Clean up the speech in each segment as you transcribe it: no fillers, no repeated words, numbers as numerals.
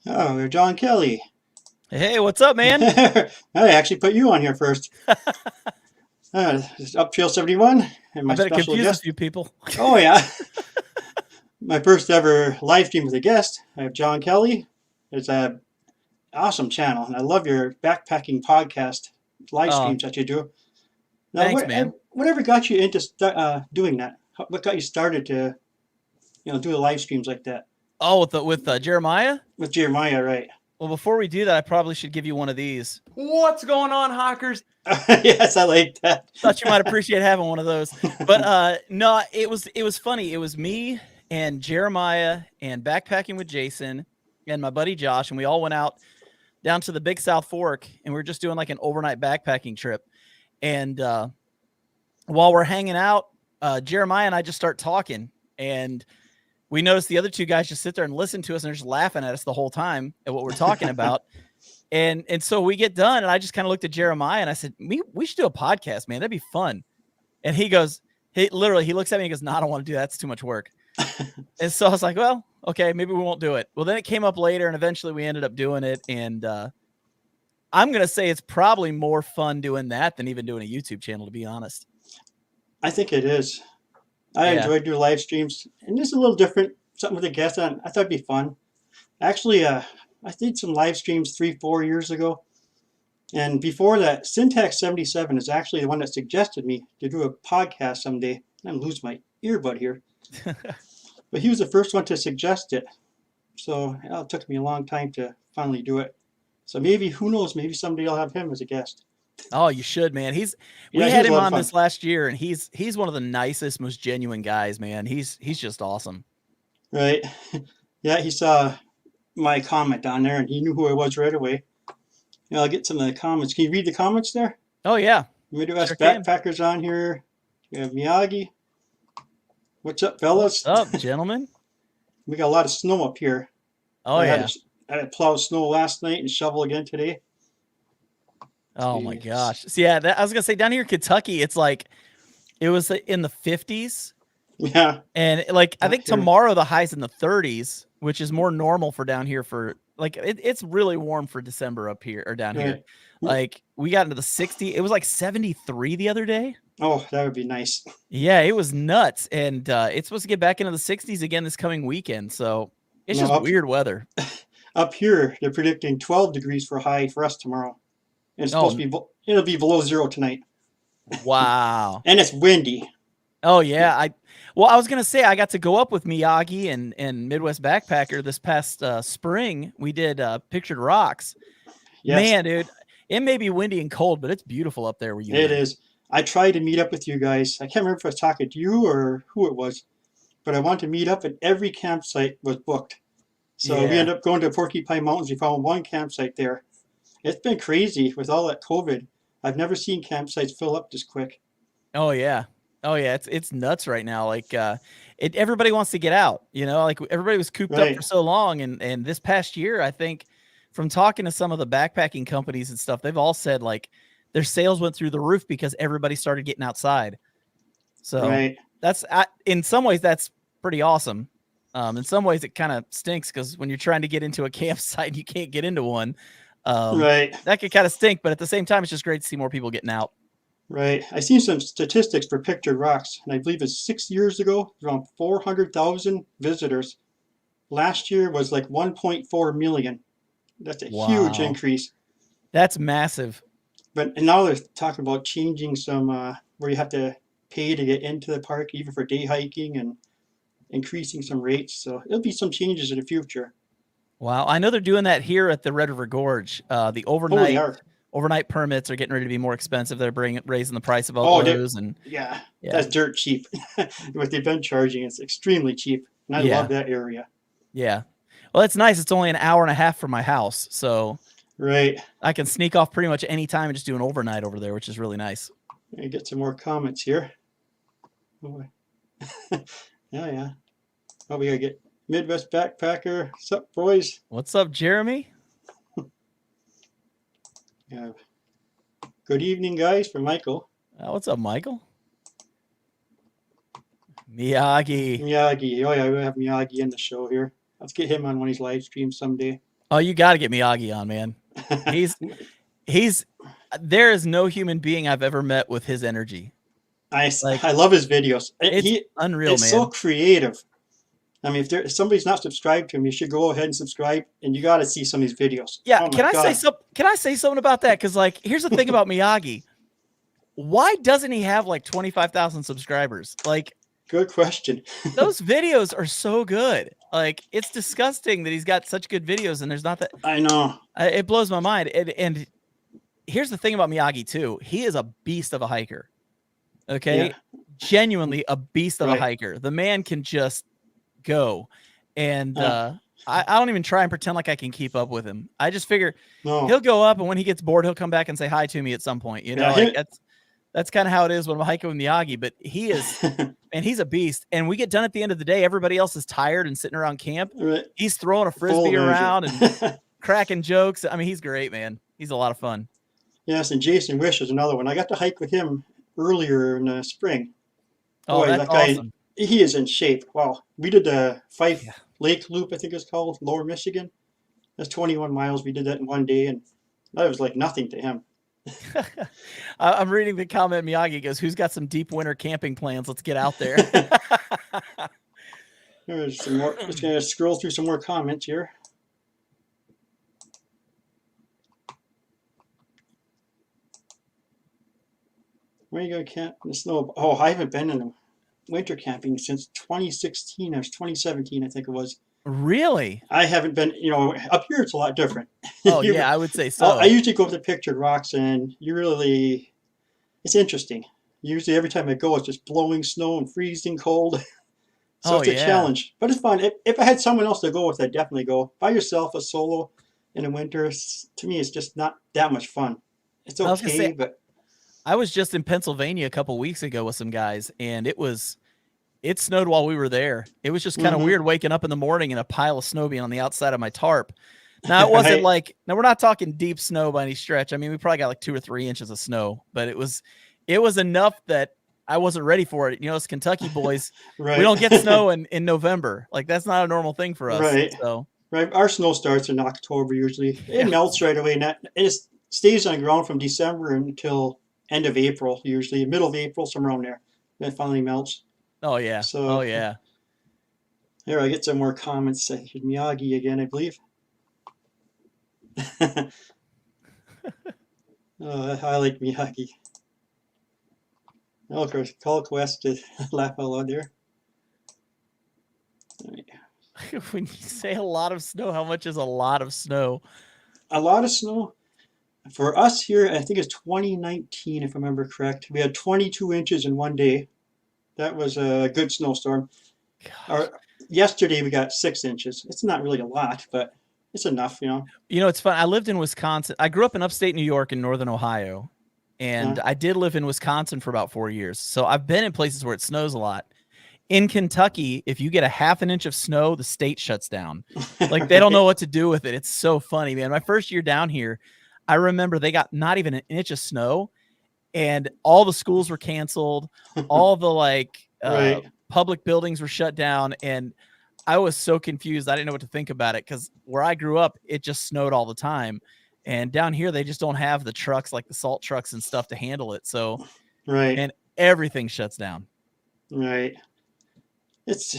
Oh, John Kelley. Hey, what's up, man? I actually put you on here first. This is Up Trail 71 and I my bet it special confused a guest. few people. Oh, yeah. My first ever live stream with a guest. I have John Kelley. It's a awesome channel, and I love your backpacking podcast live Oh, streams that you do. Now, thanks, man. whatever got you into doing that? What got you started to, do the live streams like that Oh, with Jeremiah. with Jeremiah, right? Well, before we do that, I probably should give you one of these. What's going on, Hawkers? Yes, I like that. Thought you might appreciate having one of those. But no, it was funny. It was me and Jeremiah and backpacking with Jason and my buddy Josh, and we all went out down to the Big South Fork, and we were just doing like an overnight backpacking trip. And while we're hanging out, Jeremiah and I just start talking, and we noticed the other two guys just sit there and listen to us, and they're just laughing at us the whole time at what we're talking about. And so we get done, and I just kind of looked at Jeremiah and I said, we should do a podcast, man. That'd be fun. And he goes, he looks at me and goes, no, I don't want to do that. It's too much work. And so I was like, well, okay, maybe we won't do it. Well, then it came up later, and eventually we ended up doing it. And I'm going to say it's probably more fun doing that than even doing a YouTube channel, to be honest. I think it is. I enjoy doing live streams, and this is a little different. Something with a guest on. I thought it'd be fun. Actually, I did some live streams 3-4 years ago, and before that, Syntax77 is actually the one that suggested me to do a podcast someday. I'm losing my earbud here, but he was the first one to suggest it. So it took me a long time to finally do it. So maybe, who knows? Maybe someday I'll have him as a guest. Oh, you should, man. We Yeah, he had was a him lot of on fun. this last year, and he's one of the nicest, most genuine guys, man. He's just awesome. Right? Yeah, he saw my comment down there, and he knew who I was right away. I'll get some of the comments. Can you read the comments there? Oh yeah, Midwest sure can. Backpackers on here. We have Miyagi. What's up, fellas? What's up, gentlemen? We got a lot of snow up here. Oh I yeah. had to plow snow last night and shovel again today. Oh my Jeez. gosh. So yeah, I was gonna say down here in Kentucky, it's like it was in the 50s, Yeah, and like I up think here. tomorrow the high's in the 30s, which is more normal for down here for like it's really warm for December up here or down here. Right. Like we got into the 60s. It was like 73 the other day. Oh, that would be nice. Yeah, it was nuts, and it's supposed to get back into the 60s again this coming weekend. So it's No, just weird weather. up here, they're predicting 12 degrees for high for us tomorrow. And it's supposed Oh, to be, it'll be below zero tonight. wow. And it's windy. Oh yeah, I was gonna say I got to go up with Miyagi and Midwest Backpacker this past spring. We did Pictured Rocks. Yes, Man, dude, it may be windy and cold, but it's beautiful up there where you it live. is. I tried to meet up with you guys. I can't remember if I was talking to you or who it was, but I wanted to meet up, and every campsite was booked. So we Yeah. ended up going to Porcupine Mountains. We found one campsite there. It's been crazy with all that COVID. I've never seen campsites fill up this quick. Oh yeah. Oh yeah. It's nuts right now. Like everybody wants to get out. You know, like everybody was cooped up Right. for so long, and this past year, I think from talking to some of the backpacking companies and stuff, they've all said like their sales went through the roof because everybody started getting outside. So Right. in some ways that's pretty awesome. In some ways it kind of stinks because when you're trying to get into a campsite and you can't get into one, Right. that could kind of stink. But at the same time, it's just great to see more people getting out. Right. I seen some statistics for Pictured Rocks, and I believe it's 6 years ago, around 400,000 visitors. Last year was like 1.4 million. That's a huge Wow, increase. that's massive. But and now they're talking about changing some where you have to pay to get into the park, even for day hiking, and increasing some rates. So there'll be some changes in the future. Wow, I know they're doing that here at the Red River Gorge. The Oh, they are. overnight permits are getting ready to be more expensive. They're raising the price of Oh, those, and yeah. yeah, That's dirt cheap. What they've been charging is extremely cheap, and I yeah, love that area. yeah. Well, it's nice. It's only an hour and a half from my house, so Right. I can sneak off pretty much any time and just do an overnight over there, which is really nice. Let me get some more comments here. Oh, yeah, yeah. Oh, we gotta get Midwest Backpacker. What's up, boys? What's up, Jeremy? Yeah. Good evening, guys, from Michael. What's up, Michael? Miyagi. Miyagi. Oh, yeah, we have Miyagi in the show here. Let's get him on one of these live streams someday. Oh, you got to get Miyagi on, man. He's there is no human being I've ever met with his energy. Like, I love his videos. it's unreal, It's man. so creative. I mean, if somebody's not subscribed to him, you should go ahead and subscribe, and you got to see some of these videos. Yeah, Oh my can I say God. Can I say something about that? Because like, here's the thing about Miyagi. Why doesn't he have like 25,000 subscribers? Like, Good question. those videos are so good. Like, it's disgusting that he's got such good videos and there's not that. I know. It blows my mind. And here's the thing about Miyagi too. He is a beast of a hiker. Okay. Yeah. Genuinely a beast of a Right. hiker. The man can just go. And I don't even try and pretend like I can keep up with him. I just figure No. he'll go up, and when he gets bored, he'll come back and say hi to me at some point. You know, Yeah, like that's kind of how it is when I'm hiking with Miyagi. But he is, and he's a beast. And we get done at the end of the day. Everybody else is tired and sitting around camp. Right. He's throwing a Full frisbee of around energy. and cracking jokes. I mean, he's great, man. He's a lot of fun. Yes, and Jason Wish is another one. I got to hike with him earlier in the spring. Oh, Boy, that's that guy, awesome. he is in shape. Wow. We did the Fife Yeah. Lake Loop, I think it's called, Lower Michigan. That's 21 miles. We did that in one day, and that was like nothing to him. I'm reading the comment. Miyagi goes, "Who's got some deep winter camping plans? Let's get out there." There's some more. Just gonna scroll through some more comments here. Where you go camp in the snow? Oh, I haven't been in a winter camping since 2016 or 2017, I think it was. Really? I haven't been, up here it's a lot different. Oh, yeah, I would say so. I usually go up to Pictured Rocks, and it's interesting. Usually every time I go, it's just blowing snow and freezing cold. So Oh, it's a yeah. challenge, but it's fun. If I had someone else to go with, I'd definitely go. By yourself, a solo in the winter, to me, it's just not that much fun. It's I was gonna okay, say, but I was just in Pennsylvania a couple weeks ago with some guys, and it snowed while we were there. It was just kind of Mhm. weird waking up in the morning and a pile of snow being on the outside of my tarp. Now, it wasn't Right. like, now we're not talking deep snow by any stretch. I mean, we probably got like 2 or 3 inches of snow, but it was enough that I wasn't ready for it. You know, as Kentucky boys, Right. we don't get snow in November. Like, that's not a normal thing for us. Right. So, Right. Our snow starts in October usually. Yeah. It melts right away, and it stays on the ground from December until end of April, usually middle of April, somewhere around there. Then it finally melts. oh yeah. So- Oh yeah. Here, I get some more comments. Here's Miyagi again, I believe. Oh, I like Miyagi. Oh, of course, Call Quest to laugh out loud there. When you say a lot of snow, how much is a lot of snow? A lot of snow. For us here, I think it's 2019, if I remember correct. We had 22 inches in one day. That was a good snowstorm. Yesterday we got 6 inches. It's not really a lot, but it's enough, You know, it's fun. I lived in Wisconsin. I grew up in upstate New York and northern Ohio, and I did live in Wisconsin for about 4 years. So I've been in places where it snows a lot. In Kentucky, if you get a half an inch of snow, the state shuts down. Like, they don't know what to do with it. It's so funny, man. My first year down here, I remember they got not even an inch of snow, and all the schools were canceled. All the Right. public buildings were shut down, and I was so confused. I didn't know what to think about it, because where I grew up, it just snowed all the time. And down here, they just don't have the trucks, like the salt trucks and stuff, to handle it. So, Right. and everything shuts down. Right. It's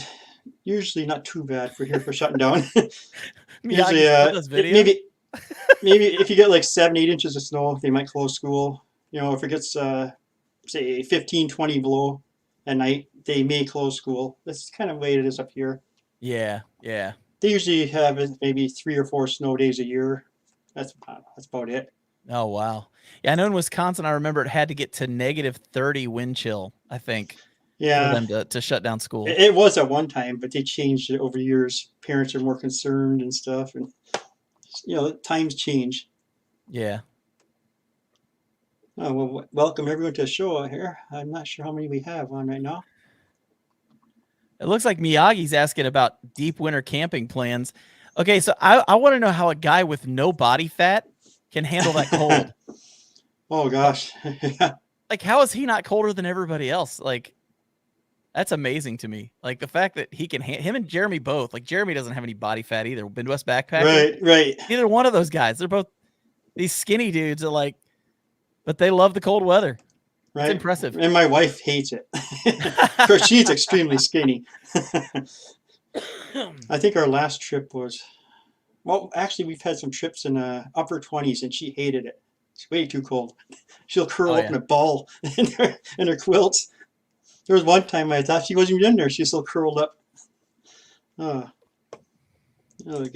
usually not too bad for here for shutting down. Miyagi Usually, still does videos. maybe if you get like 7-8 inches of snow, they might close school. If it gets say 15, 20 below at night, they may close school. That's kind of the way it is up here. Yeah, yeah. They usually have maybe 3 or 4 snow days a year. That's about it. Oh, wow. Yeah, I know in Wisconsin, I remember it had to get to -30 wind chill, I think, for Yeah, them to shut down school. it was at one time, but they changed it over years. Parents are more concerned and stuff, and times change. Yeah. Oh, well, welcome everyone to the show here. I'm not sure how many we have on right now. It looks like Miyagi's asking about deep winter camping plans. Okay, so I want to know how a guy with no body fat can handle that cold. Oh gosh. Like, how is he not colder than everybody else? Like, That's amazing to me. Like the fact that he can, him and Jeremy both. Like Jeremy doesn't have any body fat either. Midwest backpacker. Right. Neither one of those guys. They're both these skinny dudes that like, but they love the cold weather. Right. It's impressive. And my wife hates it. Of course, she's extremely skinny. I think our last trip was, well, actually, we've had some trips in upper 20s, and she hated it. It's way too cold. She'll curl up in a ball in her quilts. There was one time I thought she wasn't even in there. She's still curled up. Oh,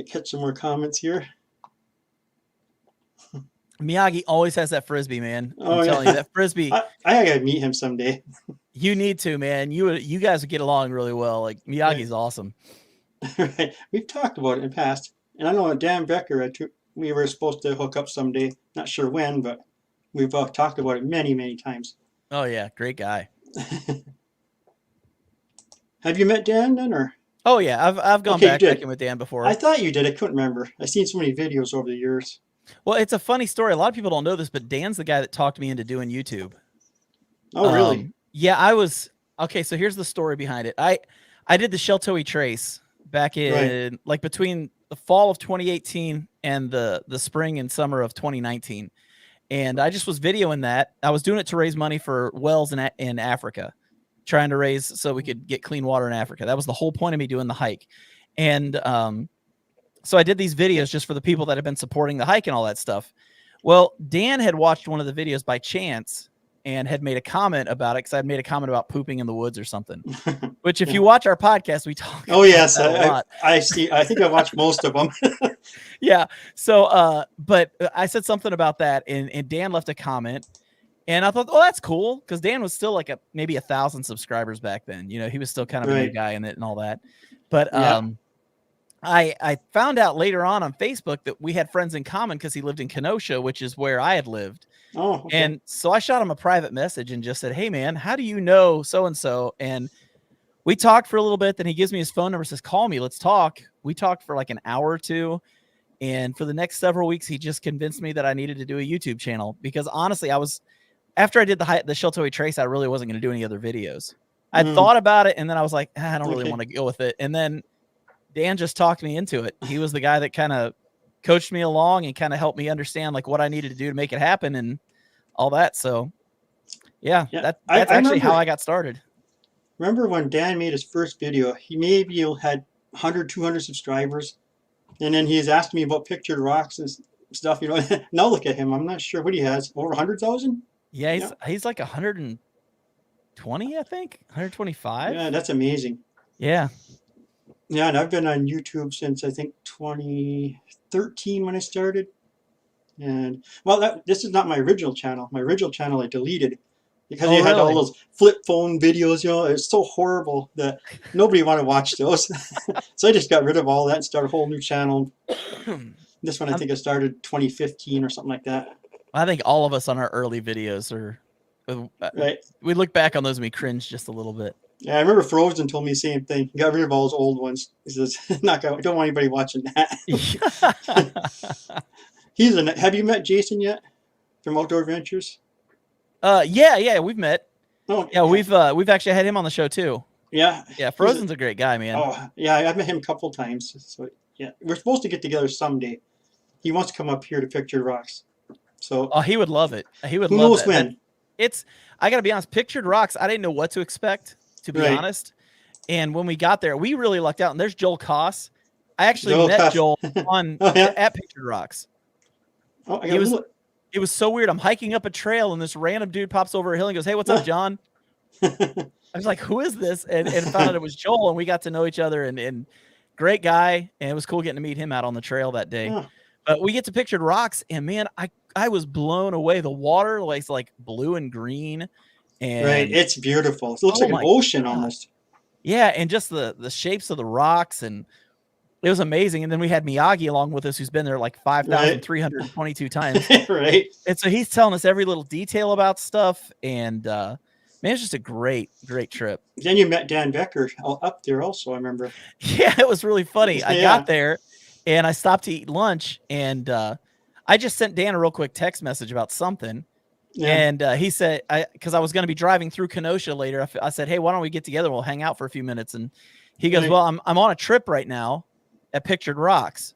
get some more comments here. Miyagi always has that frisbee, man. I'm telling you, that frisbee. I gotta meet him someday. You need to, man. You guys would get along really well. Like Miyagi's awesome. Right. We've talked about it in the past, and I know Dan Becker. We were supposed to hook up someday. Not sure when, but we've talked about it many, many times. Oh yeah, great guy. Have you met Dan then, or? Oh yeah, I've gone backpacking with Dan before. I thought you did. I couldn't remember. I've seen so many videos over the years. Well, it's a funny story. A lot of people don't know this, but Dan's the guy that talked me into doing YouTube. Oh, really? Yeah, I was okay. So here's the story behind it. I did the Sheltoe Trace back in like between the fall of 2018 and the spring and summer of 2019, and I just was videoing that. I was doing it to raise money for wells in Africa, trying to raise so we could get clean water in Africa. That was the whole point of me doing the hike, and so I did these videos just for the people that have been supporting the hike and all that stuff. Well, Dan had watched one of the videos by chance and had made a comment about it because I had made a comment about pooping in the woods or something. Which, if you watch our podcast, we talk. Oh yes, about that a lot. I see. I think I watched most of them. Yeah. So, but I said something about that, and Dan left a comment, and I thought, oh, that's cool, because Dan was still like maybe 1,000 subscribers back then. You know, he was still kind of a new guy in it and all that. But I found out later on Facebook that we had friends in common because he lived in Kenosha, which is where I had lived. Oh, okay. And so I shot him a private message and just said, hey, man, how do you know so-and-so? And we talked for a little bit. Then he gives me his phone number, says, call me. Let's talk. We talked for like an hour or two. And for the next several weeks, he just convinced me that I needed to do a YouTube channel because honestly, after I did the Sheltoe Trace, I really wasn't going to do any other videos. I thought about it, and then I was like, I don't really want to go with it. And then Dan just talked me into it. He was the guy that kind of coached me along and kind of helped me understand like what I needed to do to make it happen and all that. So yeah. That's actually how I got started. Remember when Dan made his first video, he maybe had 100, 200 subscribers. And then he was asking me about pictured rocks and stuff, you know. Now look at him. I'm not sure what he has. Over 100,000? Yeah, he's like 120, I think. 125. Yeah, that's amazing. Yeah. Yeah, and I've been on YouTube since I think 2013 when I started. And well, this is not my original channel. My original channel I deleted because they had all those flip phone videos. You know, it's so horrible that nobody wanted to watch those. So I just got rid of all that and started a whole new channel. This one I think I started 2015 or something like that. I think all of us on our early videos are right. We look back on those and we cringe just a little bit. Yeah, I remember Frozen told me the same thing. He got rid of all his old ones. He says, don't want anybody watching that. Have you met Jason yet from Outdoor Adventures? Yeah, we've met. Oh, yeah, we've actually had him on the show too. Yeah. Yeah, Frozen's a great guy, man. Oh, yeah, I've met him a couple times. So, yeah, we're supposed to get together someday. He wants to come up here to Pictured Rocks. So he would love it. He would who love knows that. when? I got to be honest, Pictured Rocks, I didn't know what to expect, to be honest. And when we got there, we really lucked out. And there's Joel Koss. I actually met Joel at Pictured Rocks. Oh, it was so weird. I'm hiking up a trail and this random dude pops over a hill and goes, hey, what's up, John? I was like, who is this? And found out it was Joel, and we got to know each other, and great guy. And it was cool getting to meet him out on the trail that day. Oh. But we get to Pictured Rocks, and man, I was blown away. The water was like blue and green. And it's beautiful. It looks like an ocean almost. Yeah, and just the shapes of the rocks, and it was amazing. And then we had Miyagi along with us, who's been there like 5,322 times. Right. And so he's telling us every little detail about stuff, and man, it's just a great trip. Then you met Dan Becker up there also, I remember. Yeah, it was really funny. I got there, and I stopped to eat lunch, and I just sent Dan a real quick text message about something, Yeah. And he said, because I was going to be driving through Kenosha later, I said, hey, why don't we get together? We'll hang out for a few minutes. And he goes, Right. well, I'm on a trip right now at Pictured Rocks.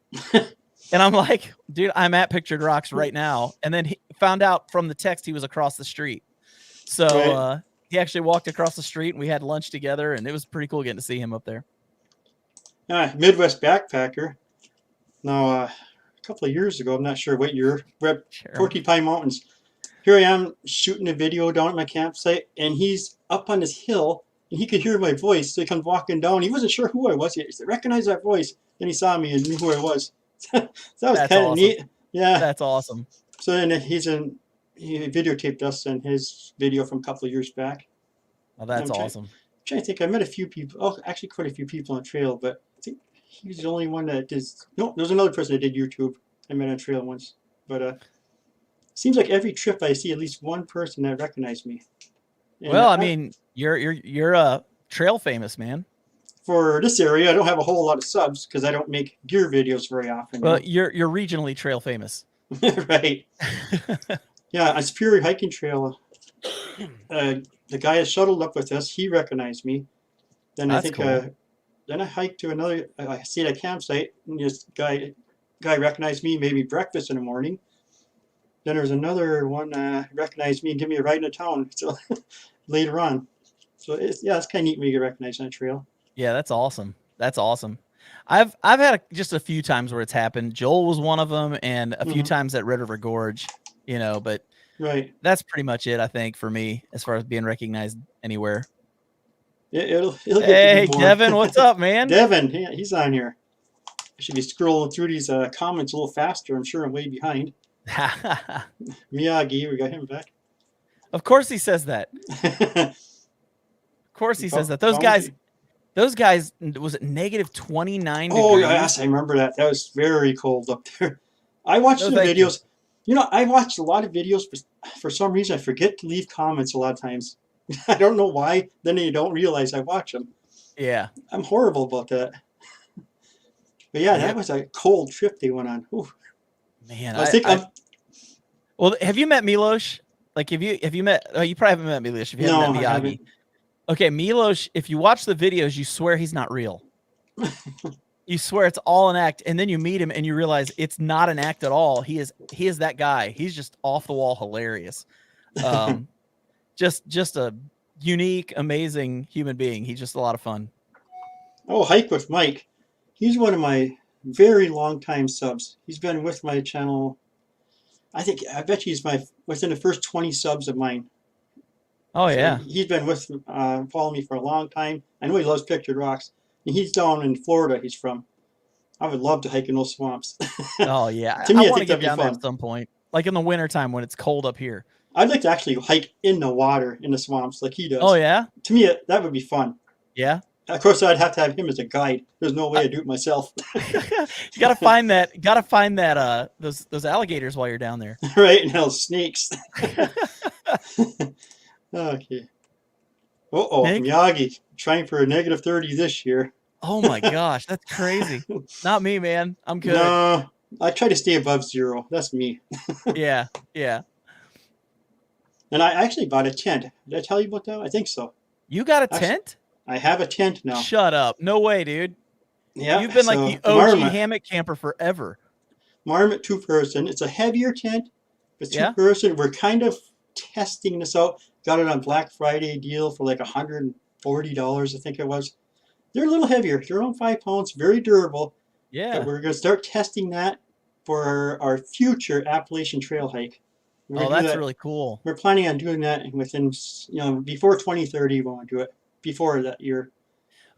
And I'm like, dude, I'm at Pictured Rocks right now. And then he found out from the text he was across the street. So Right. he actually walked across the street and we had lunch together. And it was pretty cool getting to see him up there. Midwest backpacker. Now, a couple of years ago, I'm not sure what year, we're at Porcupine Mountains. Here I am shooting a video down at my campsite, and he's up on this hill, and he could hear my voice. So he comes walking down. He wasn't sure who I was. He said, recognize that voice. Then he saw me and knew who I was. So that was kind of neat. Yeah. That's awesome. So then he videotaped us in his video from a couple of years back. Oh, that's awesome. I'm trying to think. I met a few people. Oh, actually, quite a few people on trail, but I think he was the only one that did. No, there's another person that did YouTube. I met on trail once, but seems like every trip I see at least one person that recognized me. And well, I mean, you're trail famous, man. For this area, I don't have a whole lot of subs because I don't make gear videos very often. Well, you're regionally trail famous. Right. Yeah, on Superior Hiking Trail, the guy that shuttled up with us, he recognized me. Then I think cool. Then I hiked to another. I stayed at a campsite, and this guy recognized me, made me breakfast in the morning. Then there's another one recognized me and give me a ride into town. So later on, so it's kind of neat when you get recognized on a trail. Yeah, that's awesome. That's awesome. I've had just a few times where it's happened. Joel was one of them, and a few times at Red River Gorge. But right. That's pretty much it, I think, for me as far as being recognized anywhere. It'll hey, Devin, what's up, man? Devin, he's on here. I should be scrolling through these comments a little faster. I'm sure I'm way behind. Miyagi, we got him back. Of course he says that. Of course he says that. Those guys, was it negative 29 degrees? Oh, yes, I remember that. That was very cold up there. I watched some videos. I watched a lot of videos, but for some reason I forget to leave comments a lot of times. I don't know why. Then you don't realize I watch them. Yeah. I'm horrible about that. But yeah, that was a cold trip they went on. Ooh. Man, well, have you met Milos? Like, have you met? Oh, you probably haven't met Milos. If you haven't met Miyagi. I haven't. Okay, Milos. If you watch the videos, you swear he's not real. You swear it's all an act, and then you meet him and you realize it's not an act at all. He is that guy. He's just off the wall hilarious. Just a unique, amazing human being. He's just a lot of fun. Oh, Hike with Mike. He's one of my very long time subs. He's been with my channel. I bet he's within the first 20 subs of mine. Oh, yeah. So he's been following me for a long time. I know he loves Pictured Rocks. And he's down in Florida, he's from. I would love to hike in those swamps. Oh, yeah. To me, I want to get down there at some point. Like in the wintertime when it's cold up here. I'd like to actually hike in the water, in the swamps, like he does. Oh, yeah? To me, that would be fun. Yeah? Of course, I'd have to have him as a guide. There's no way I'd do it myself. You gotta find that. Those alligators while you're down there. Right, and those snakes. Okay. Miyagi trying for a negative 30 this year. Oh my gosh, that's crazy. Not me, man. I'm good. No, I try to stay above 0. That's me. Yeah. And I actually bought a tent. Did I tell you about that? I think so. You got a tent? I have a tent now. Shut up. No way, dude. Yeah. You've been like the OG hammock camper forever. Marmot 2-person. It's a heavier tent. It's 2-person. We're kind of testing this out. Got it on Black Friday deal for like $140, I think it was. They're a little heavier. They're around 5 pounds. Very durable. Yeah. But we're going to start testing that for our future Appalachian Trail hike. That's really cool. We're planning on doing that within, before 2030. We want to do it before that year.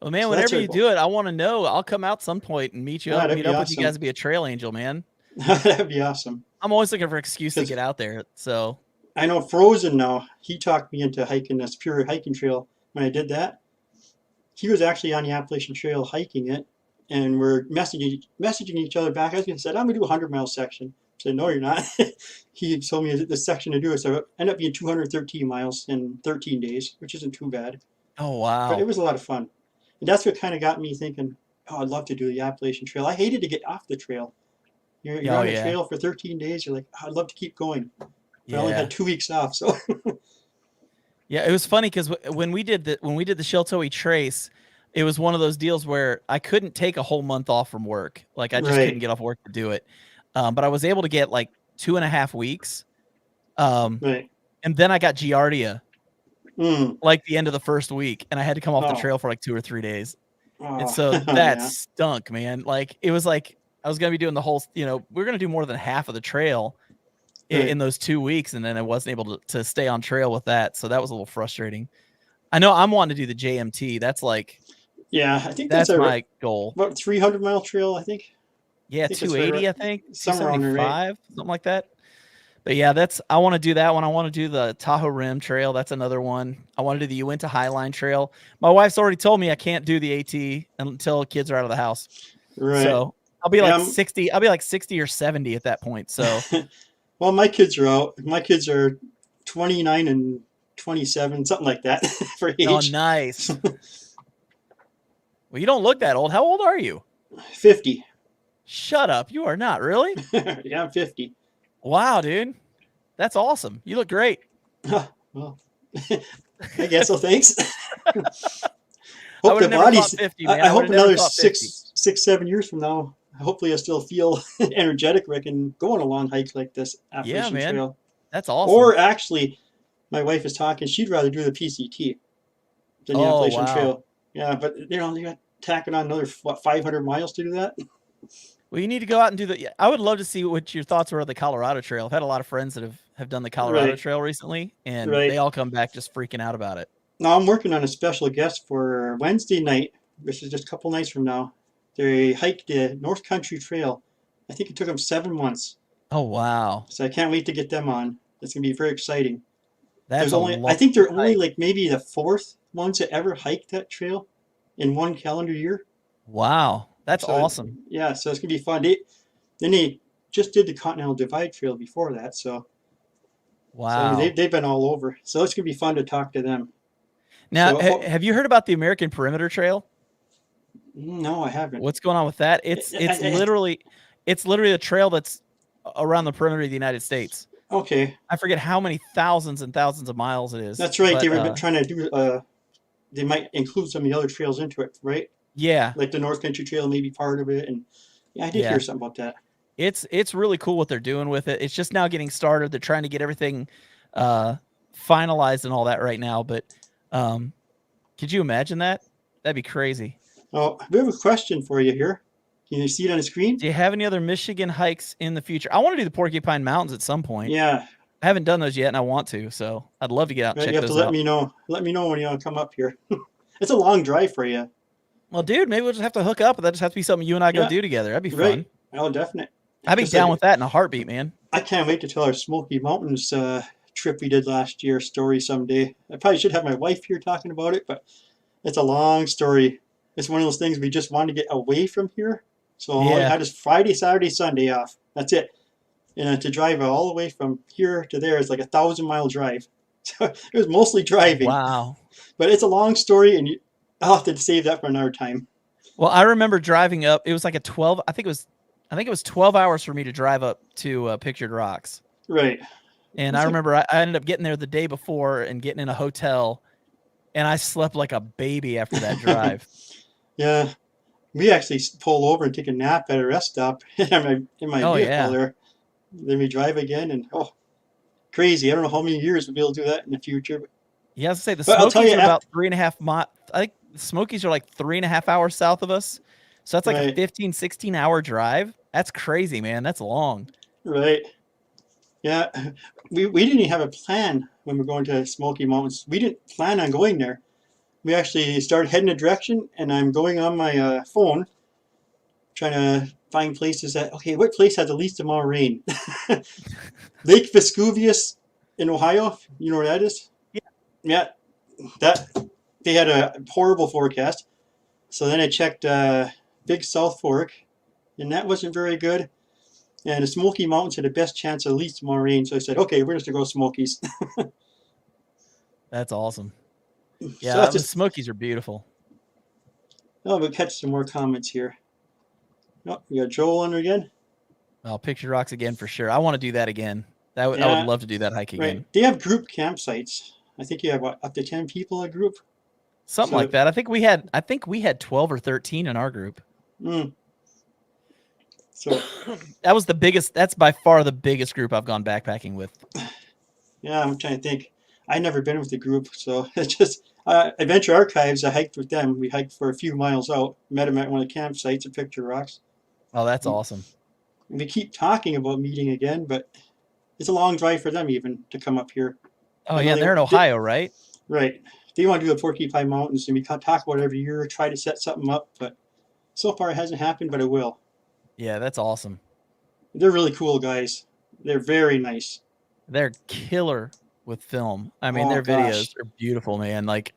Well, man, whenever you do it, I want to know. I'll come out some point and meet you up. Meet up with you guys to be a trail angel, man. That'd be awesome. I'm always looking for an excuse to get out there. So I know Frozen now. He talked me into hiking this Superior Hiking Trail. When I did that, he was actually on the Appalachian Trail hiking it, and we're messaging each other back. I said, I'm going to do a 100-mile section. I said, no, you're not. He told me the section to do it, so it ended up being 213 miles in 13 days, which isn't too bad. Oh, wow. But it was a lot of fun. And that's what kind of got me thinking, I'd love to do the Appalachian Trail. I hated to get off the trail. You're on the trail for 13 days. You're like, I'd love to keep going. I only Yeah. had 2 weeks off, so Yeah, it was funny because when we did the Sheltoe Trace, it was one of those deals where I couldn't take a whole month off from work. Like I just couldn't right, get off work to do it. But I was able to get like 2.5 weeks. Um, right. and then I got Giardia Mm. like the end of the first week, and I had to come off the Oh, trail for like 2 or 3 days. And oh, so that yeah, stunk, man. Like it was like I was gonna be doing the whole, we're gonna do more than half of the trail in right. those 2 weeks, and then I wasn't able to stay on trail with that. So that was a little frustrating. I know I'm wanting to do the JMT. Yeah, I think that's That's a my goal. about 300-mile trail. I Yeah, think it's right 280, I think, somewhere on there, right? 275, something like that. But yeah, I want to do that one. I want to do the Tahoe Rim Trail. That's another one. I want to do the Uinta Highline Trail. My wife's already told me I can't do the AT until kids are out of the house. Right. So I'll be like Yeah. 60. I'll be like 60 or 70 at that point. So Well, my kids are out. My kids are 29 and 27, something like that for oh, age. nice. Well, you don't look that old. How old are you? 50. Shut up. You are not really. Yeah, I'm 50. Wow, dude. That's awesome. You look great. Well, I guess so. Thanks. I Hope would the have never thought body's. 50, man. I I would hope have never another thought 50. 7 years from now. Hopefully, I still feel energetic where I can go on a long hike like this Yeah, Appalachian man. Trail. That's awesome. Or actually, my wife is talking. She'd rather do the PCT than the Oh, Appalachian wow. Trail. Yeah, but you got tacking on another 500 miles to do that. Well, you need to go out and do the. I would love to see what your thoughts were of the Colorado Trail. I've had a lot of friends that have done the Colorado Right, Trail recently, and right. they all come back just freaking out about it. Now I'm working on a special guest for Wednesday night, which is just a couple nights from now. They hiked the North Country Trail. I think it took them 7 months. Oh, wow. So I can't wait to get them on. It's gonna be very exciting. That's There's a only, long I think they're only hike. like maybe the fourth ones that ever hiked that trail in one calendar year. Wow. That's So awesome. yeah, so it's gonna be fun. Then they just did the Continental Divide Trail before that, so I mean Wow. they've been all over. So it's gonna be fun to talk to them. Now, So have you heard about the American Perimeter Trail? no, I haven't. What's going on with that? It's literally the trail that's around the perimeter of the United States. Okay, I forget how many thousands and thousands of miles it is. that's right. But, They were trying to do. They might include some of the other trails into it, right? yeah. Like the North Country Trail, maybe part of it. And yeah, I did Yeah. hear something about that. It's really cool what they're doing with it. It's just now getting started. They're trying to get everything finalized and all that right now. But could you imagine that? That'd be crazy. Oh, we have a question for you here. Can you see it on the screen? Do you have any other Michigan hikes in the future? I want to do the Porcupine Mountains at some point. Yeah. I haven't done those yet, and I want to. So I'd love to get out and Right, check you have to those let out. me know. Let me know when you want to come up here. It's a long drive for you. Well, dude, maybe we'll just have to hook up, and that just have to be something you and I go Yeah. do together. That'd be fun. Right. Oh, definite. I'd be Just down like- with that in a heartbeat, man. I can't wait to tell our Smoky Mountains trip we did last year story someday. I probably should have my wife here talking about it, but it's a long story. It's one of those things we just wanted to get away from here. So all we Yeah. had is Friday, Saturday, Sunday off. That's it. And to drive all the way from here to there is like 1,000-mile drive. So it was mostly driving. Wow. But it's a long story, and I'll have to save that for another time. Well, I remember driving up. It was like a 12. I think it was 12 hours for me to drive up to Pictured Rocks. Right. And I remember I ended up getting there the day before and getting in a hotel, and I slept like a baby after that drive. Yeah. We actually pulled over and take a nap at a rest stop in my Oh, vehicle yeah. there. Then we drive again, and crazy. I don't know how many years we'll be able to do that in the future. But Yeah, I was gonna say the But I'll tell Smokies you are about 3.5 miles. I think the Smokies are like 3.5 hours south of us. So that's like a Right. 15, 16-hour drive. That's crazy, man. That's long. Right. Yeah. We didn't even have a plan when we're going to Smoky Mountains. We didn't plan on going there. We actually started heading a direction, and I'm going on my phone, trying to find places what place has the least amount of rain? Lake Vescovius in Ohio. You know where that is? Yeah. Yeah. They had a horrible forecast. So then I checked Big South Fork, and that wasn't very good. And the Smoky Mountains had the best chance of least amount of rain. So I said, okay, we're just going to go Smokies. That's awesome. So Yeah, that's the just, Smokies are beautiful. we'll catch some more comments here. Oh, we got Joel on there again. Well, Pictured Rocks again for sure. I want to do that again. I would Yeah, love to do that hike again. right. They have group campsites. I think you have what, up to 10 people a group. Something So, like that. I think we had 12 or 13 in our group. mm, so That was the biggest. That's by far the biggest group I've gone backpacking with. yeah, I'm trying to think. I never been with the group, so it's just Adventure Archives. I hiked with them. We hiked for a few miles out. Met them at one of the campsites at Picture Rocks. Oh, that's Mm. awesome. We keep talking about meeting again, but it's a long drive for them even to come up here. Oh I know yeah, they're in Ohio, right? Right. They want to do the Porcupine Mountains, and we talk about it every year, try to set something up, but so far it hasn't happened, but it will. Yeah, that's awesome. They're really cool guys. They're very nice. They're killer with film. I mean, Oh, their gosh. videos are beautiful, man. Like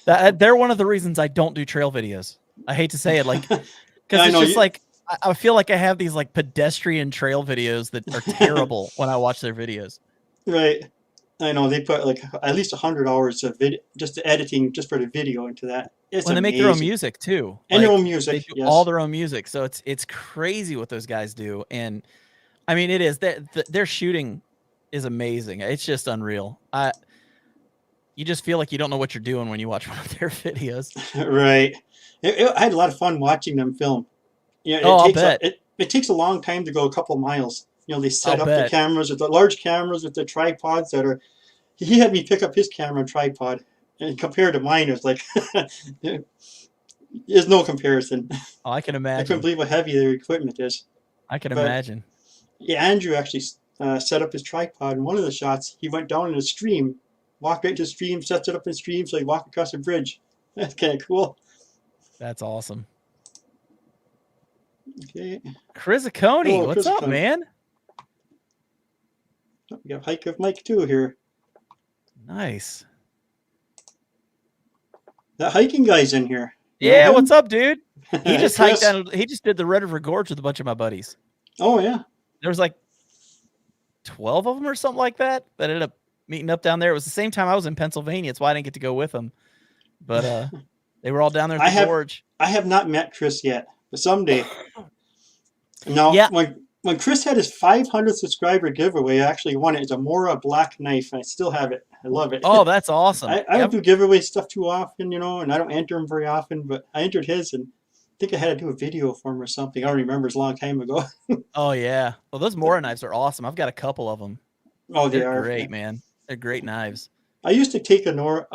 that, they're one of the reasons I don't do trail videos. I hate to say it, like, because Yeah, I it's know just you- like I feel like I have these like pedestrian trail videos that are terrible when I watch their videos. Right. I know they put like at least 100 hours of video, just the editing, just for the video into that. It's When they make their own amazing. music too, And their like, own they music, do yes. all their own music. So it's crazy what those guys do, and I mean, it is their shooting is amazing. It's just unreal. You just feel like you don't know what you're doing when you watch one of their videos. Right. I had a lot of fun watching them film. Yeah, Oh, I'll bet. It takes a long time to go a couple of miles. You know, they set I'll up bet. the cameras with the large cameras with the tripods that are. He had me pick up his camera and tripod, and compared to mine, it was like there's no comparison. Oh, I can I couldn't imagine. believe how heavy their equipment is. I can but- imagine. Yeah, Andrew actually set up his tripod. In one of the shots, he went down in a stream, walked right to the stream, sets it up in the stream, so he walked across the bridge. That's kind of cool. That's awesome. Okay, Chris Acone, Oh, what's Chris up, Acone. man? we got Hike of Mike too here. Nice. That hiking guy's in here. You know Yeah, him? what's up, dude? He Hey, just hiked Chris. down. He just did the Red River Gorge with a bunch of my buddies. Oh yeah. There was like 12 of them or something like that ended up meeting up down there. It was the same time I was in Pennsylvania. It's why I didn't get to go with them. But they were all down there at the gorge. I have not met Chris yet, but someday. No, Yeah. when Chris had his 500 subscriber giveaway, I actually won it. It's a Mora black knife, and I still have it. I love it. Oh, that's awesome. I don't do giveaway stuff too often, you know, and I don't enter them very often, but I entered his, and I think I had to do a video for him or something. I don't remember. It's a long time ago. Oh, yeah. Well, those Mora knives are awesome. I've got a couple of them. Oh, they They're are great, man. They're great knives. I used to take a Nora,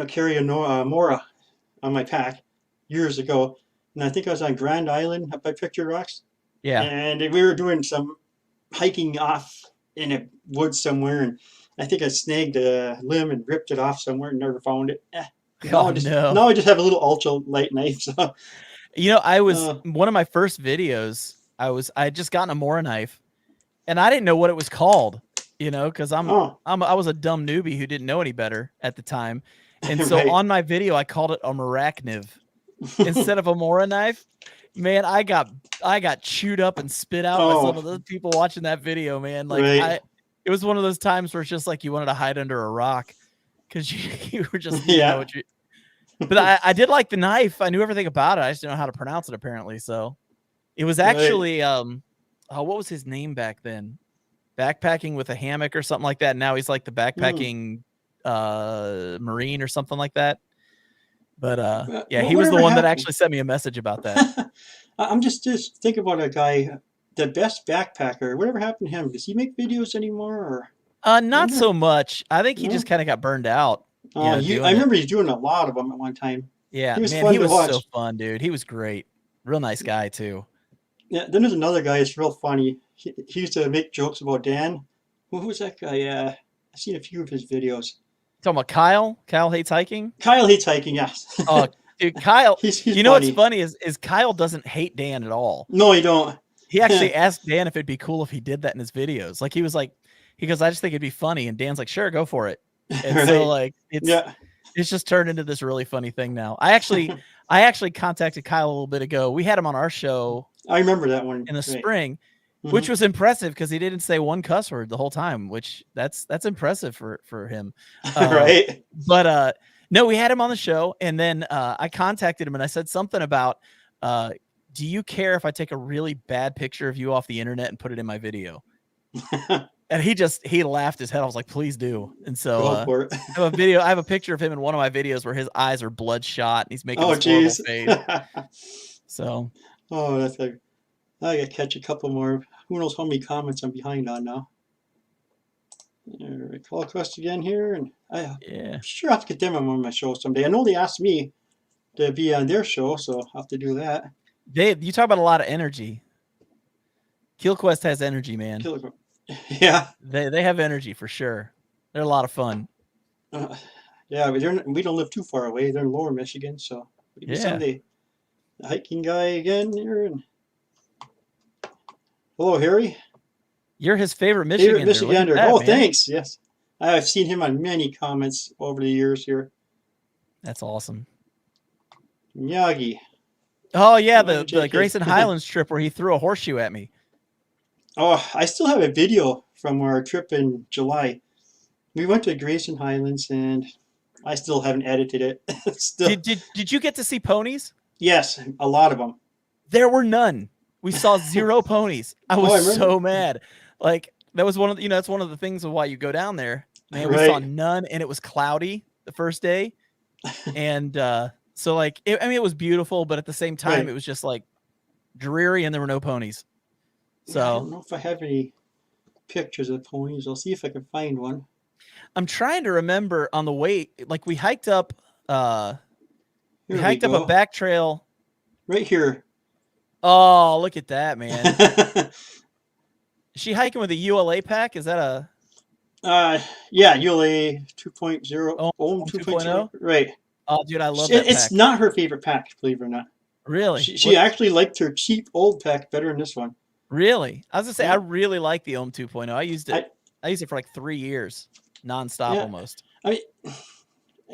carry a Mora on my pack years ago, and I think I was on Grand Island up by Picture Rocks. Yeah. And we were doing some hiking off in a woods somewhere, and I think I snagged a limb and ripped it off somewhere and never found it. Now I just have a little ultralight knife. So You know, I was one of my first videos. I had just gotten a Mora knife, and I didn't know what it was called. You know, because I was a dumb newbie who didn't know any better at the time, and so Right. on my video I called it a maracniv instead of a Mora knife. Man, I got chewed up and spit out by some of those people watching that video. Man, like Right. it was one of those times where it's just like you wanted to hide under a rock because you were just you know what you. But I did like the knife. I knew everything about it. I just didn't know how to pronounce it apparently. So it was actually what was his name back then? Backpacking with a hammock or something like that. Now he's like the backpacking Marine or something like that. But yeah, he was the whatever one that happened? actually sent me a message about that. I'm just thinking about a guy, the best backpacker. Whatever happened to him? Does he make videos anymore? Or Not so much. I think he No? just kind of got burned out. I doing it. remember he's doing a lot of them at one time. Yeah, He was man, fun he to was watch. so fun, dude. He was great. Real nice guy too. Yeah, then there's another guy that's real funny. He used to make jokes about Dan. Who was that guy? I've seen a few of his videos. Talking about Kyle. Kyle hates hiking. Kyle hates hiking, yes. Oh, dude, Kyle. he's You know funny. what's funny is Kyle doesn't hate Dan at all. No, you don't. He actually asked Dan if it'd be cool if he did that in his videos. Like he goes, I just think it'd be funny, and Dan's like, sure, go for it. And so Right. like it's just turned into this really funny thing now. I actually contacted Kyle a little bit ago. We had him on our show I remember that one. in the Right. spring, Mhm. which was impressive because he didn't say one cuss word the whole time, which that's impressive for him. Right. But no, we had him on the show, and then I contacted him and I said something about, do you care if I take a really bad picture of you off the internet and put it in my video? And he laughed his head. I was like, please do. And so Go for it. I have a picture of him in one of my videos where his eyes are bloodshot and he's making Oh, this horrible jeez. face. So, Oh, that's like, I gotta catch a couple more. Who knows how many comments I'm behind on now. All right, call quest again here, and I'm sure I have to get them on one of my shows someday. I know they asked me to be on their show, so I'll have to do that. you talk about a lot of energy. KillQuest has energy, man. Yeah. They have energy for sure. They're a lot of fun. Yeah, but we don't live too far away. They're in Lower Michigan, so maybe someday. The hiking guy again here. And hello, Harry. You're his favorite Michigander. Michigander. That, oh, man. Thanks. Yes, I've seen him on many comments over the years here. That's awesome. Miyagi. Oh yeah, the Grayson Highlands trip where he threw a horseshoe at me. Oh, I still have a video from our trip in July. We went to Grayson Highlands, and I still haven't edited it. Still. Did you get to see ponies? Yes, a lot of them. There were none. We saw 0 ponies. I was so mad. Like that was one of that's one of the things of why you go down there. Man, we saw none, and it was cloudy the first day, and so like it was beautiful, but at the same time it was just like dreary, and there were no ponies. So I don't know if I have any pictures of ponies. I'll see if I can find one. I'm trying to remember on the way, like we hiked up a back trail. Right here. Oh, look at that, man. Is she hiking with a ULA pack? Is that a yeah, ULA 2.0 Ohm 2.0? Right. Oh, dude, I love that It's pack. not her favorite pack, believe it or not. Really? She actually liked her cheap old pack better than this one. Really? I was gonna say I really like the Ohm 2.0. I used it for like 3 years, nonstop almost. I mean,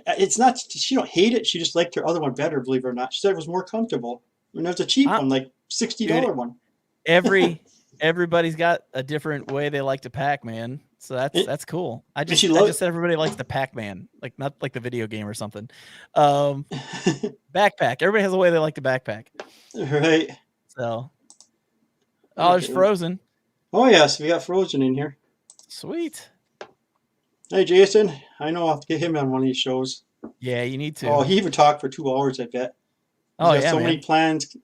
it's not she don't hate it. She just liked her other one better, believe it or not. She said it was more comfortable. And there's a cheap one, like $60 one. Everybody's got a different way they like to pack, man. So that's cool. I just said everybody likes the Pac-Man, like not like the video game or something. Backpack. Everybody has a way they like to backpack. Right. So there's Frozen. Oh yes, we got Frozen in here. Sweet. Hey Jason, I know I'll have to get him on one of these shows. Yeah, you need to. Oh, he even talked for 2 hours, I bet. He's got so many plans.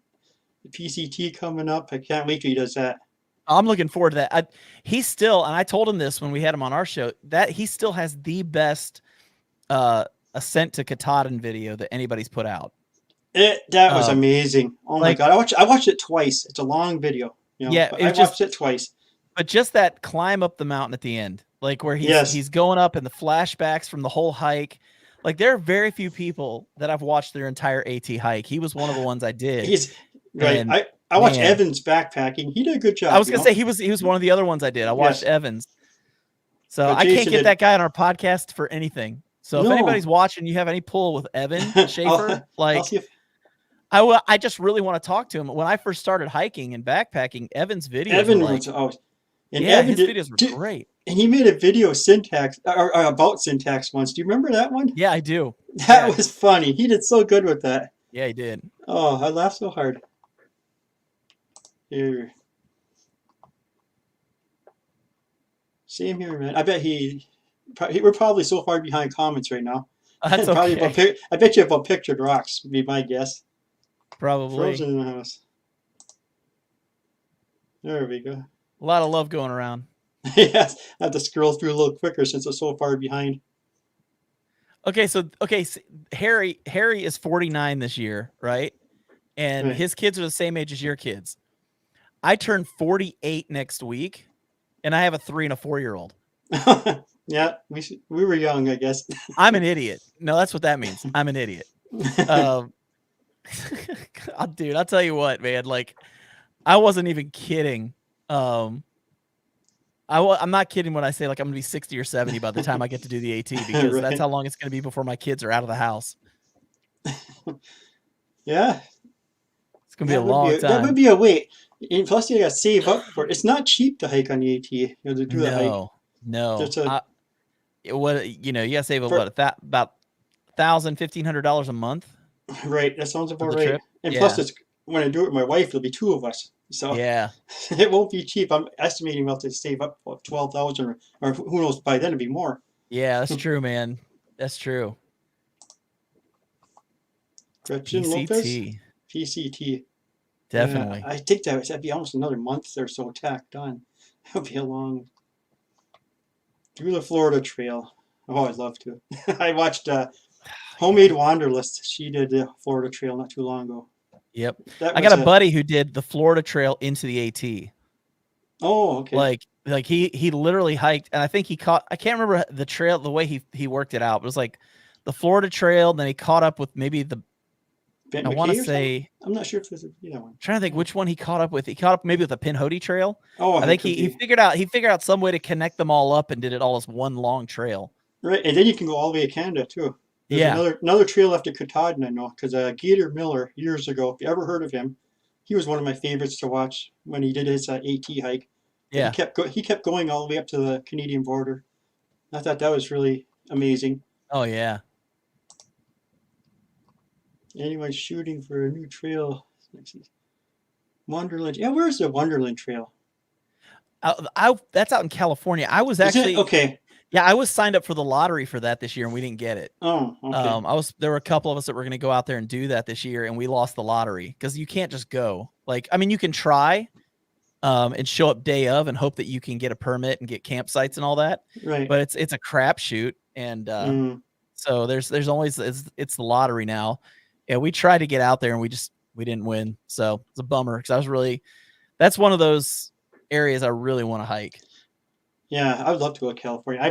The PCT coming up. I can't wait till he does that. I'm looking forward to that. He's still, and I told him this when we had him on our show, that he still has the best ascent to Katahdin video that anybody's put out. That was amazing. Oh my God. I watched it twice. It's a long video. You know, yeah, I watched it twice. But just that climb up the mountain at the end, like where he's going up and the flashbacks from the whole hike. Like there are very few people that I've watched their entire AT hike. He was one of the ones I did. Right. I watched Evan's backpacking. He did a good job. I was gonna say he was one of the other ones I did. I watched Evan's. So I can't get that guy on our podcast for anything. So if anybody's watching, you have any pull with Evan Schaefer, I just really want to talk to him. When I first started hiking and backpacking, Evan's videos his videos were great. And he made a video syntax or about syntax once. Do you remember that one? Yeah, I do. That was funny. He did so good with that. Yeah, he did. Oh, I laughed so hard. Here. Same here, man. I bet we're probably so far behind comments right now. That's okay. I bet you about pictured rocks would be my guess. Probably. Frozen in the house. There we go. A lot of love going around. Yes, I have to scroll through a little quicker since it's so far behind. Okay, so Harry is 49 this year, right? And his kids are the same age as your kids. I turn 48 next week, and I have a 3 and a 4-year-old. Yeah, we were young, I guess. I'm an idiot. No, that's what that means. I'm an idiot. Dude, I'll tell you what, man. Like, I wasn't even kidding. I'm not kidding when I say like I'm gonna be 60 or 70 by the time I get to do the AT, because that's how long it's gonna be before my kids are out of the house. Yeah, it's gonna be a long time. That would be a wait. And plus, you got to save up for it. It's not cheap to hike on the AT. You know, to do the hike. No. You gotta save about $1,000, $1,500 a month. Right, that sounds about right. And plus, when I do it with my wife, it'll be 2 of us. So Yeah. it won't be cheap. I'm estimating we'll have to save up about 12,000, or who knows, by then it'll be more. Yeah, that's true, man. That's true. Gretchen Lopez, PCT. PCT. Definitely. Yeah, I think that'd be almost another month or so tacked on. That'll be a long. Through the Florida Trail. Oh, I'd love to. I watched Homemade Wanderlust. She did the Florida Trail not too long ago. Yep. That I was got a buddy who did the Florida Trail into the AT. Oh, okay. Like he literally hiked, and I think he caught, I can't remember the trail, the way he worked it out. But it was like the Florida Trail, then he caught up with maybe the, Ben I McKay want or to something? say, I'm not sure if there's that one. I'm trying to think which one he caught up with. He caught up maybe with the Pinhoti Trail. Oh, I think it could he be. figured out some way to connect them all up and did it all as one long trail. Right, and then you can go all the way to Canada too. There's Yeah. another trail after Katahdin, I know, because Gator Miller years ago, if you ever heard of him, he was one of my favorites to watch when he did his AT hike. Yeah. He kept going all the way up to the Canadian border. I thought that was really amazing. Oh yeah. Anyone's shooting for a new trail. Wonderland. Yeah, where's the Wonderland Trail? That's out in California. I was Is actually it? Okay. Yeah, I was signed up for the lottery for that this year, and we didn't get it. Oh, okay. There were a couple of us that were going to go out there and do that this year, and we lost the lottery because you can't just go. Like, I mean, you can try, and show up day of and hope that you can get a permit and get campsites and all that. Right. But it's a crapshoot, and so there's always it's the lottery now. Yeah, we tried to get out there and we didn't win, so it's a bummer because that's one of those areas I really want to hike. Yeah, I would love to go to California. I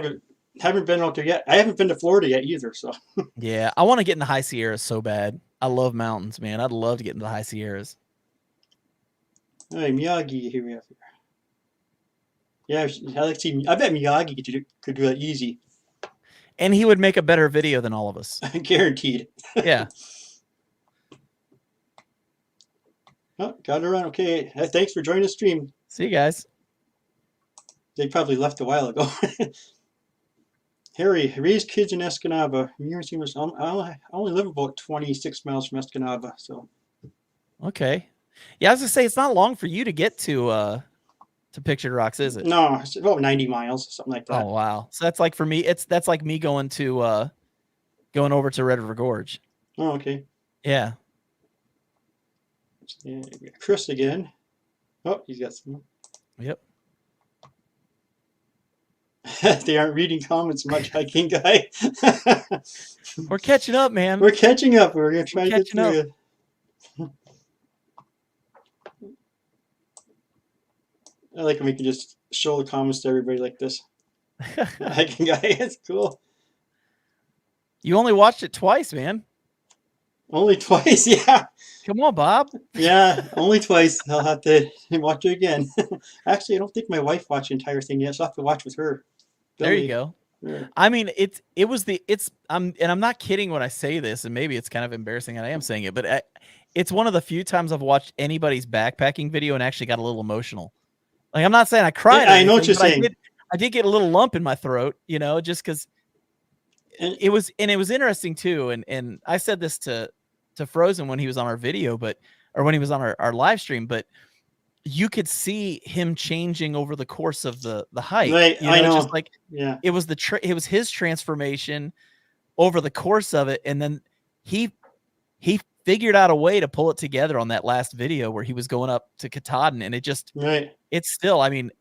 haven't been out there yet. I haven't been to Florida yet either. So yeah, I want to get in the high Sierras so bad. I love mountains, man. I'd love to get into the high Sierras. All right, Miyagi here we have. Yeah, I like to see. I bet Miyagi could do that easy. And he would make a better video than all of us. Guaranteed. Yeah. Oh, got it around. Okay. Thanks for joining the stream. See you guys. They probably left a while ago. Harry, raised kids in Escanaba. I only live about 26 miles from Escanaba, so. Okay. Yeah, I was gonna say it's not long for you to get to Pictured Rocks, is it? No, it's about 90 miles, something like that. Oh wow. So that's like for me, that's like me going over to Red River Gorge. Oh, okay. Yeah. Yeah, Chris again. Oh, he's got some. Yep. They aren't reading comments much, hiking guy. We're catching up, man. We're catching up. We're gonna try to get through it. I like when we can just show the comments to everybody like this. Hiking guy, it's cool. You only watched it twice, man. Only twice, yeah. Come on, Bob. Yeah, only twice. I'll have to watch it again. Actually, I don't think my wife watched the entire thing yet, so I'll have to watch with her. There you go. Yeah. I mean, I'm not kidding when I say this, and maybe it's kind of embarrassing and I am saying it, but it's one of the few times I've watched anybody's backpacking video and actually got a little emotional. Like, I'm not saying I cried. Yeah, I know what you're saying. I did get a little lump in my throat, just because it was interesting too. And I said this to Frozen when he was on our video, or when he was on our live stream, but you could see him changing over the course of the hike. Right, I know. Just like, yeah, it was his transformation over the course of it, and then he figured out a way to pull it together on that last video where he was going up to Katahdin, and it's still, I mean,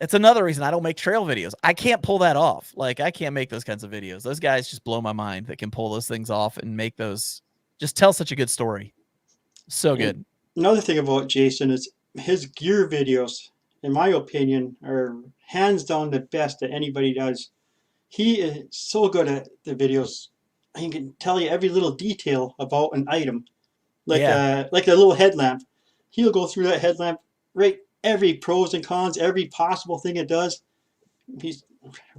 it's another reason I don't make trail videos. I can't pull that off. Like, I can't make those kinds of videos. Those guys just blow my mind that can pull those things off and make those, just tell such a good story. So good. Another thing about Jason is his gear videos, in my opinion, are hands down the best that anybody does. He is so good at the videos. He can tell you every little detail about an item, like a little headlamp. He'll go through that headlamp, right? Every pros and cons, every possible thing it does. He's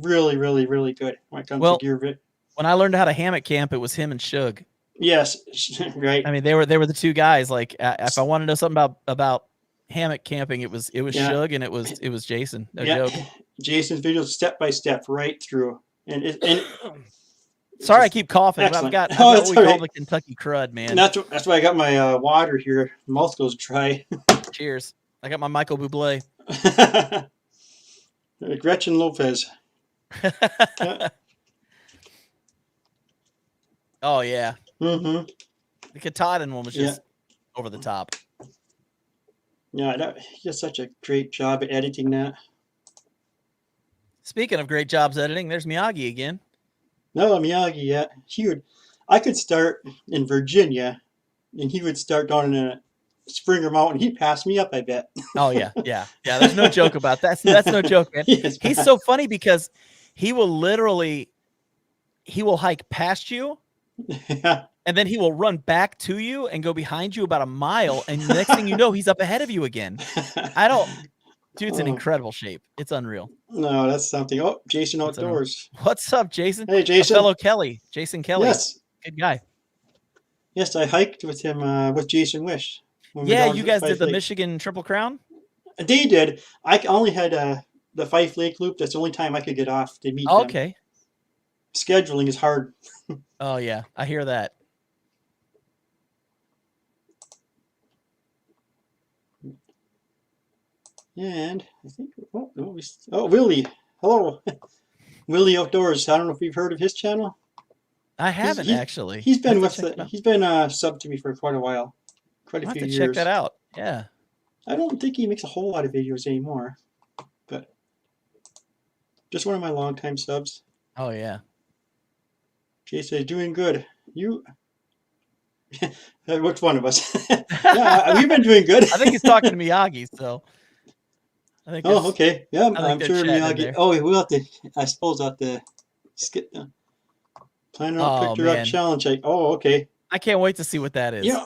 really, really, really good when it comes to gear vid. When I learned how to hammock camp, it was him and Shug. Yes, right. I mean, they were the two guys. Like, if I want to know something about hammock camping, it was Shug and it was Jason. No joke. Jason's videos step by step, right through. And sorry, I keep coughing. Excellent. I've got what we call the Kentucky crud, man. And that's why I got my water here. Mouth goes dry. Cheers. I got my Michael Bublé. Gretchen Lopez. Oh yeah. Mm-hmm. The Katahdin one was just over the top. Yeah, he does such a great job at editing that. Speaking of great jobs editing, there's Miyagi again. No, Miyagi, yeah. I could start in Virginia, and he would start down in a Springer Mountain. He'd pass me up, I bet. Oh yeah. There's no joke about that. That's no joke, man. He's so funny because he will hike past you, and then he will run back to you and go behind you about a mile, and the next thing you know, he's up ahead of you again. Dude's in incredible shape. It's unreal. No, that's something. Oh, Jason Outdoors. What's up, Jason? Hey, Jason. A fellow Kelley. Jason Kelley. Yes. Good guy. Yes, I hiked with him, with Jason Wish. Yeah, you guys did the Michigan Triple Crown? They did. I only had the Fife Lake Loop. That's the only time I could get off to meet them. Okay. Scheduling is hard. Oh, yeah. I hear that. And I think, Willie. Hello. Willie Outdoors. I don't know if you've heard of his channel. I haven't actually. He's been sub to me for quite a while. Quite a few years. Check that out. Yeah. I don't think he makes a whole lot of videos anymore, but just one of my longtime subs. Oh yeah. Jason, doing good. You, which one of us? Yeah, we've been doing good. I think he's talking to Miyagi, so. Oh, okay. Yeah, I'm sure Miyagi. Oh, we'll have to. I suppose I'll have to skip. Plan out picture up challenge. Oh, okay. I can't wait to see what that is. Yeah,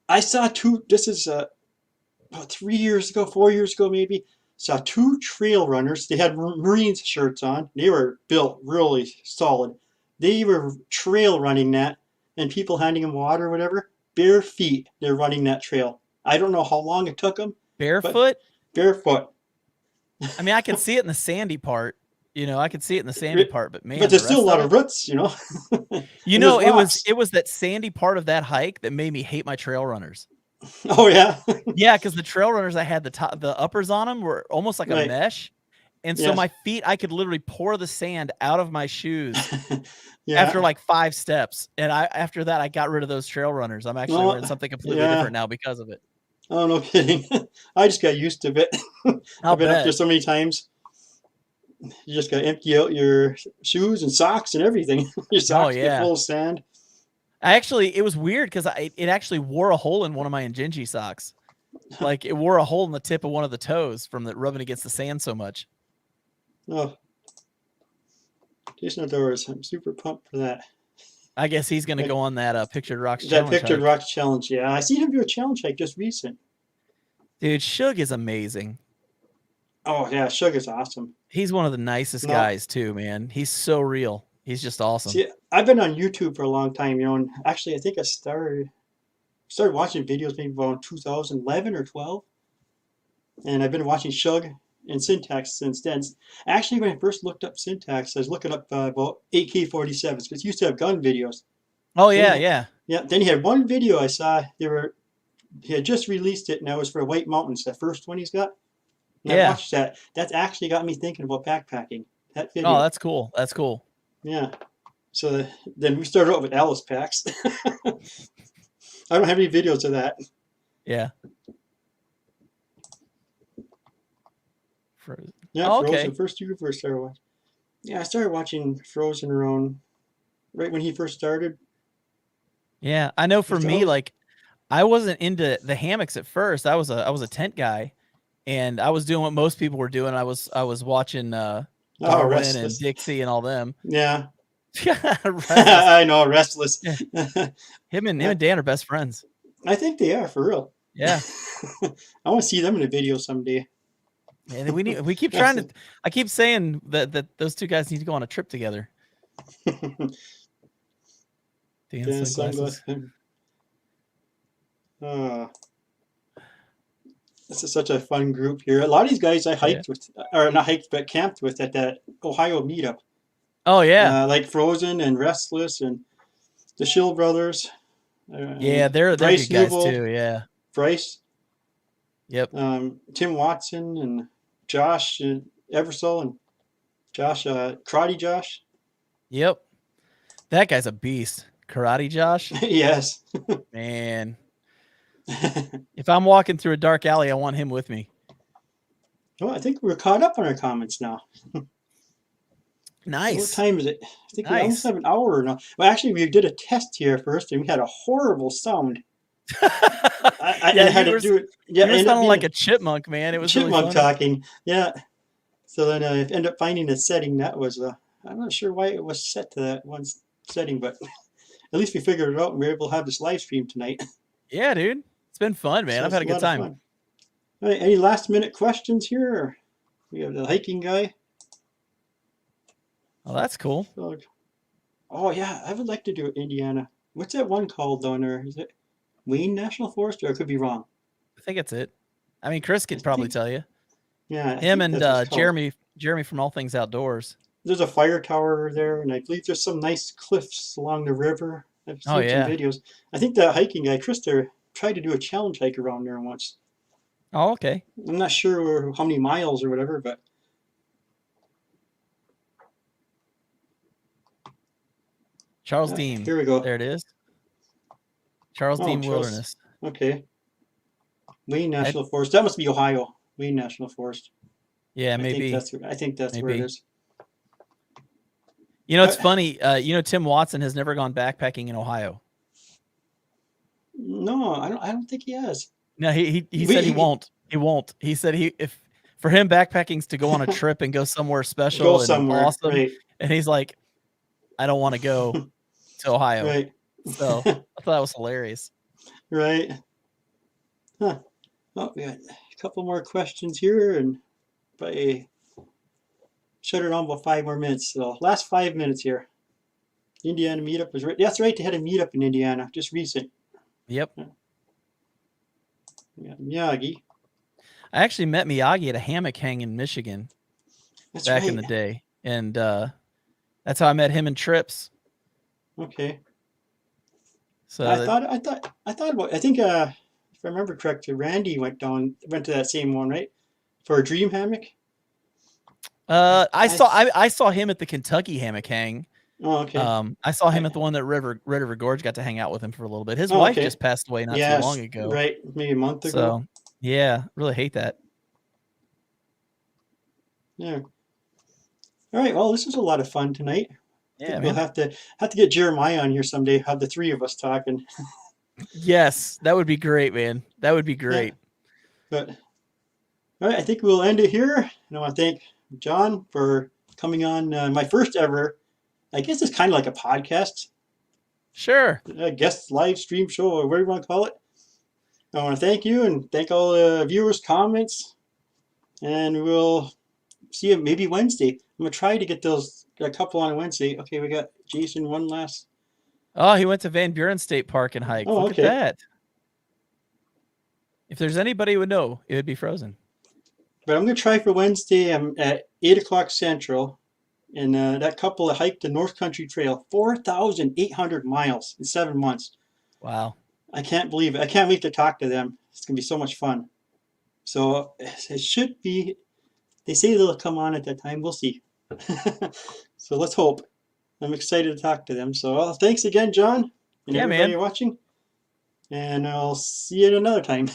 I saw two. This is about 3 years ago, 4 years ago, maybe. Saw two trail runners. They had Marines shirts on. They were built really solid. They were trail running that, and people handing them water or whatever. Bare feet. They're running that trail. I don't know how long it took them. Barefoot? Barefoot. I mean, I can see it in the sandy part. I could see it in the sandy part, but man, but there's still a lot of roots, it was that sandy part of that hike that made me hate my trail runners. Oh yeah. Yeah, because the trail runners I had the uppers on them were almost like a mesh, and so my feet, I could literally pour the sand out of my shoes after like 5 steps, and after that I got rid of those trail runners. I'm actually wearing something completely different now because of it. Oh, no kidding. I just got used to it. I've been up there so many times. You just got to empty out your shoes and socks and everything. Your socks get full of sand. It was weird because it actually wore a hole in one of my Injinji socks. Like it wore a hole in the tip of one of the toes from rubbing against the sand so much. Oh. Jason Outdoors. I'm super pumped for that. I guess he's going to go on that Pictured Rocks challenge. That Pictured Rocks challenge, yeah. I seen him do a challenge hike just recent. Dude, Shug is amazing. Oh, yeah, Shug is awesome. He's one of the nicest guys, too, man. He's so real. He's just awesome. See, I've been on YouTube for a long time, and actually, I think I started watching videos maybe around 2011 or 12. And I've been watching Shug and Syntax since then. Actually, when I first looked up Syntax, I was looking up about AK-47s, because he used to have gun videos. Oh, yeah, yeah. Yeah, then he had one video I saw. He had just released it, and that was for White Mountains, the first one he's got. And I watched that. That's actually got me thinking about backpacking. That video. Oh, that's cool. That's cool. Yeah. So then we started out with Alice packs. I don't have any videos of that. Yeah. Frozen. Yeah, Frozen. First you first started watching. Yeah, I started watching Frozen around right when he first started. Yeah, I know. For me, like, I wasn't into the hammocks at first. I was a tent guy, and I was doing what most people were doing. I was watching Darwin and Dixie and all them. Yeah. Restless. I know, Restless. Yeah. Him and Dan are best friends. I think they are, for real. Yeah. I want to see them in a video someday. And we keep trying to. I keep saying that those two guys need to go on a trip together. Dan sunglasses. This is such a fun group here. A lot of these guys I hiked with, or not hiked, but camped with at that Ohio meetup. Oh yeah, like Frozen and Restless and the Shill brothers. Yeah, they're good guys too. Yeah, Bryce. Yep. Tim Watson and Josh Eversole and Josh, Karate Josh. Yep. That guy's a beast. Karate Josh. Yes. Man. If I'm walking through a dark alley, I want him with me. Well, I think we're caught up on our comments now. Nice. What time is it? I think we Nice. almost have an hour now. Well, actually, we did a test here first, and we had a horrible sound. I had to do it. Yeah, you were sounding like a chipmunk, man. It was chipmunk really funny. talking. Yeah. So then I ended up finding a setting that was. I'm not sure why it was set to that one setting, but at least we figured it out, and we were able to have this live stream tonight. Yeah, dude. It's been fun, man. So I've had a good time. All right, any last minute questions here? Or we have the hiking guy. Oh, that's cool. Oh yeah, I would like to do Indiana. What's that one called down there? Is it Wayne National Forest, or I could be wrong? I think it's it. I mean, Chris could probably tell you. Yeah, him and Jeremy from All Things Outdoors. There's a fire tower there, and I believe there's some nice cliffs along the river. I've seen some videos. I think that hiking guy, Chris, there tried to do a challenge hike around there once. Oh, okay. I'm not sure how many miles or whatever, but. Charles Dean. Here we go. There it is. Charles Dean Wilderness. Okay. Wayne National Forest. That must be Ohio. Wayne National Forest. Yeah, maybe. I think that's where it is. You know, it's funny. Tim Watson has never gone backpacking in Ohio. No, I don't think he has. No, he said he won't. He won't. He said if for him backpacking's to go on a trip and go somewhere special and awesome. Right. And he's like, I don't want to go to Ohio. Right. So I thought that was hilarious. Right. Huh. Oh, we got a couple more questions here, and probably shut it on about 5 more minutes. So last 5 minutes here. Indiana meetup was right. That's right. They had a meetup in Indiana, just recent. Yep. Yeah, Miyagi. I actually met Miyagi at a hammock hang in Michigan back in the day, and that's how I met him and Trips. Okay. So I think if I remember correctly, Randy went to that same one, right? For a dream hammock. I saw him at the Kentucky hammock hang. Oh, okay. I saw him at the one that Red River Gorge. Got to hang out with him for a little bit. His wife just passed away not too long ago. Right, maybe a month ago. So yeah, really hate that. Yeah. All right. Well, this was a lot of fun tonight. Yeah, we'll have to get Jeremiah on here someday. Have the 3 of us talking. Yes, that would be great, man. That would be great. Yeah. But all right, I think we'll end it here. And I want to thank John for coming on my first ever. I guess it's kind of like a podcast. Sure. A guest live stream show, or whatever you want to call it. I want to thank you and thank all the viewers' comments. And we'll see you maybe Wednesday. I'm going to try to get a couple on Wednesday. Okay, we got Jason one last. Oh, he went to Van Buren State Park and hiked. Oh, Look at that. If there's anybody who would know, it would be Frozen. But I'm going to try for Wednesday. I'm at 8 o'clock Central. And that couple hiked the North Country Trail, 4,800 miles in 7 months. Wow. I can't believe it. I can't wait to talk to them. It's going to be so much fun. So it should be, they say they'll come on at that time. We'll see. So let's hope. I'm excited to talk to them. So thanks again, John, and everybody watching. And I'll see you at another time.